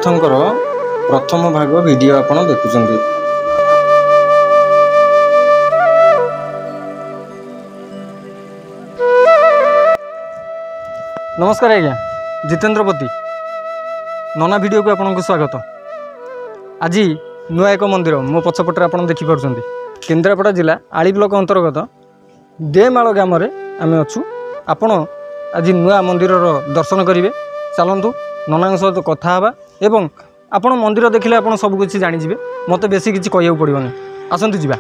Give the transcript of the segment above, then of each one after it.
ଜଗନ୍ନାଥଙ୍କର प्रथम भाग वीडियो आपण देखुछन्ती। नमस्कार आज्ञा, जितेन्द्रपति नना वीडियो को आपन को स्वागत। आज नुआ एक मंदिर मो पछपटे आप देखिपुर केन्द्रापड़ा जिला आली ब्लॉक अंतर्गत देमाल ग्राम आम अच्छू। आपण आज नुआ मंदिर दर्शन करेंगे। चलतु नना सहित कथा हाँ एवं आपण मंदिर देखिले आपण सब कुछ जानीजे। मत बेसी किसी कहू पड़ोनी। आसतु जा।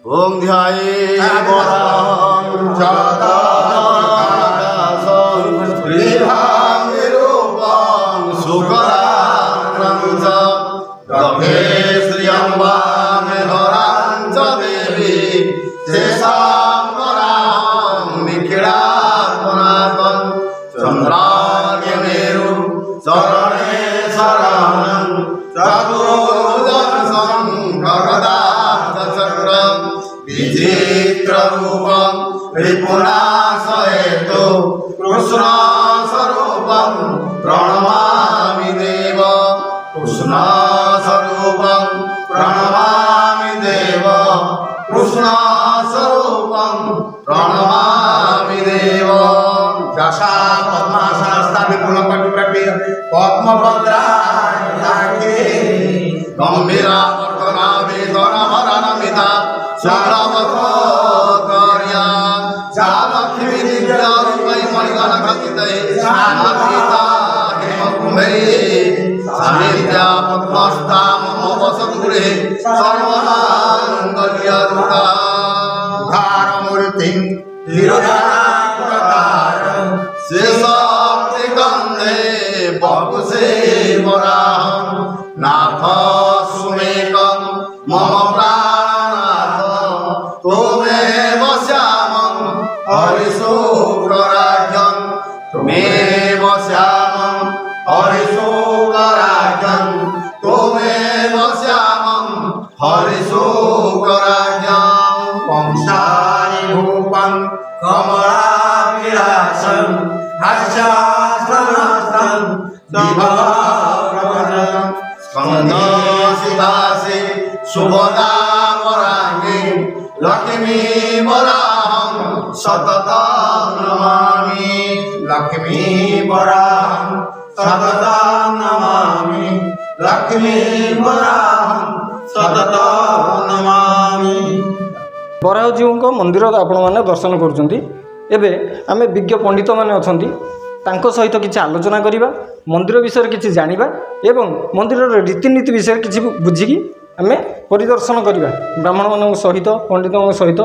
ओम ध्याये विचित्र रूपं रिपुनाशयेतु कृष्ण स्वरूपं प्रणमामि देव। कृष्ण स्वरूपं प्रणमामि देव। कृष्ण स्वरूपं प्रणमामि देव। दशा पद्माशास्ता विपुल कटिकटि पद्मभद्राय गंभीरा वर्तना वेदन हरणमिता शालावतोर्या जालक्ष्मी दिव्यारूपै मणिगण घटितै सामपिता हेमकुम्भै सानिध्या पद्मस्था मम वसतुरे सर्वमाङ्गल्यरूपा धारमूर्तिं धीरधारं शेषाप्तिकन्धे बपुषे वराहं नाथ सुमेकं मम प्राणनाथ त्वमेव श्यामं हरिशुक्राख्यं त्वमेव श्यामं हरिशुक्राख्यं त्वमेव श्यामं हरिशुक्राख्यं वंशानि भूपं कमलाविलासं हास्यास्त्रनास्तं दिवाप्रवरं स्कन्धशिवासि शुभदामराङ्गी लक्ष्मी वराहं सततं नमामि। लक्ष्मी वराहं सततं नमामि। लक्ष्मी वराहं सततं नमामि। बराहजीव मंदिर आपण मैंने दर्शन करुँच। एबे आमे विज्ञ पंडित माने अछंती तांको सहित किसी आलोचना करिबा, मंदिर विषय किसी जानिबा एवं मंदिर रीतिनीति विषय किसी बुझिकी आमे परिदर्शन करिबा। ब्राह्मण मान सहित पंडित मान सहित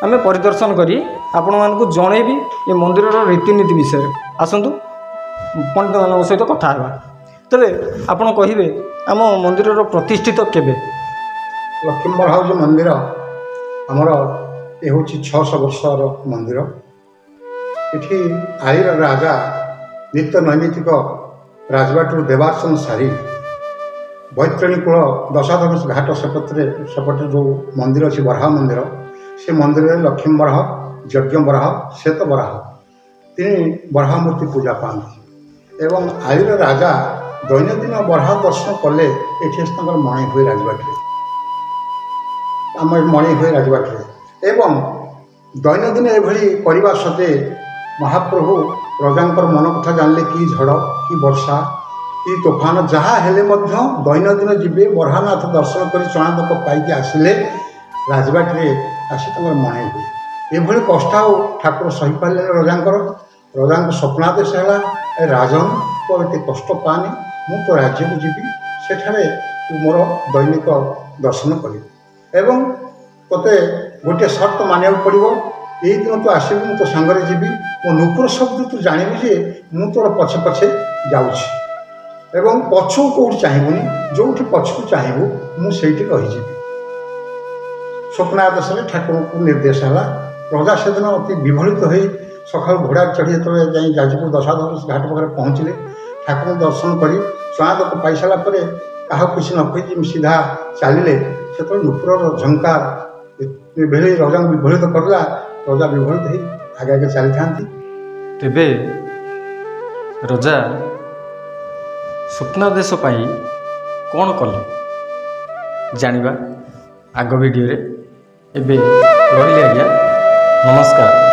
आमे परिदर्शन करी आपण मानकु जणेबी ये मंदिर रीतिनीति विषय। आसंतु पंडित मान सहित कथा हेबा। तबे आपण कहिबे आम मंदिर प्रतिष्ठित केबे? लक्ष्मी बराह मंदिर आमर ये हूँ 600 वर्षर मंदिर। इठी आईर राजा नित्य नैमित्तिक राजबाटू देवार्चन सारी बैतरणी कूल दशाधनुष घाट सेपटे जो मंदिर अच्छी बराह मंदिर, से मंदिर में लक्ष्मी बराह, यज्ञ बराह, श्वेत बराह तीन बराह मूर्ति पूजा पाती। एवं आईर राजा दैनंदिन बराह दर्शन कले ये मणि हुए राजबाटी आम मणि हुए राजबाटी एवं दैनंदिन एभली करने सत्वे महाप्रभु प्रजांकर मन कथा जानले कि झड़ कि वर्षा कि तोफान जहाँ हेले दैनंदिन जीवे बरहानाथ दर्शन कर चणादक पाई आसिले राजबाटी आसी मणि हुए। एभली कष्ट ठाकुर सही पारे रजांकर स्वप्नादेश है राजन तो ये कष्ट पानी मु तो राज्य को जीवी सेठारे मोर दैनिक दर्शन करी एवं तोते गोटे सर्त मानिया पड़ो यही दिन तू आसबू मु तो सांगरे जीवी मो नुपुर शब्द तू जानबी जे मु तोर पछे पछे जाऊँगी एवं पछू कौटी चाहबुनि जो पछू चाहबू मुझे रही। स्वप्नादेश ठाकुर को निर्देश है प्रजा से दिन अति विभलित हो ସକାଳୁ ଘୋଡ଼ାରେ ଚଢ଼ି ଯେତେବେଳେ ଯାଇ ଯାଜପୁର ଦଶାଧର ଘାଟ ପାଖରେ ପହଞ୍ଚିଲେ, ଠାକୁରଙ୍କୁ ଦର୍ଶନ କରି ସ୍ୱାଗତ ପାଇସାରିଲା ପରେ କାହାକୁ କିଛି ନ କହି ସିଧା ଚାଲିଲେ। ସେତେବେଳେ ନୂପୁରର ଝଙ୍କାର ବିଭଳି ରଜାଙ୍କୁ ବିଭଳିତ କରିଲା। ରଜା ବିଭଳିତ ହୋଇ ଆଗେ ଆଗେ ଚାଲିଥାନ୍ତି। ତେବେ ରଜା ସ୍ୱପ୍ନାଦେଶ ପାଇଁ କ'ଣ କଲେ ଜାଣିବା ଆଗ ଭିଡ଼ିଓରେ। ଏବେ ରହିଲେ ଆଜ୍ଞା, ନମସ୍କାର।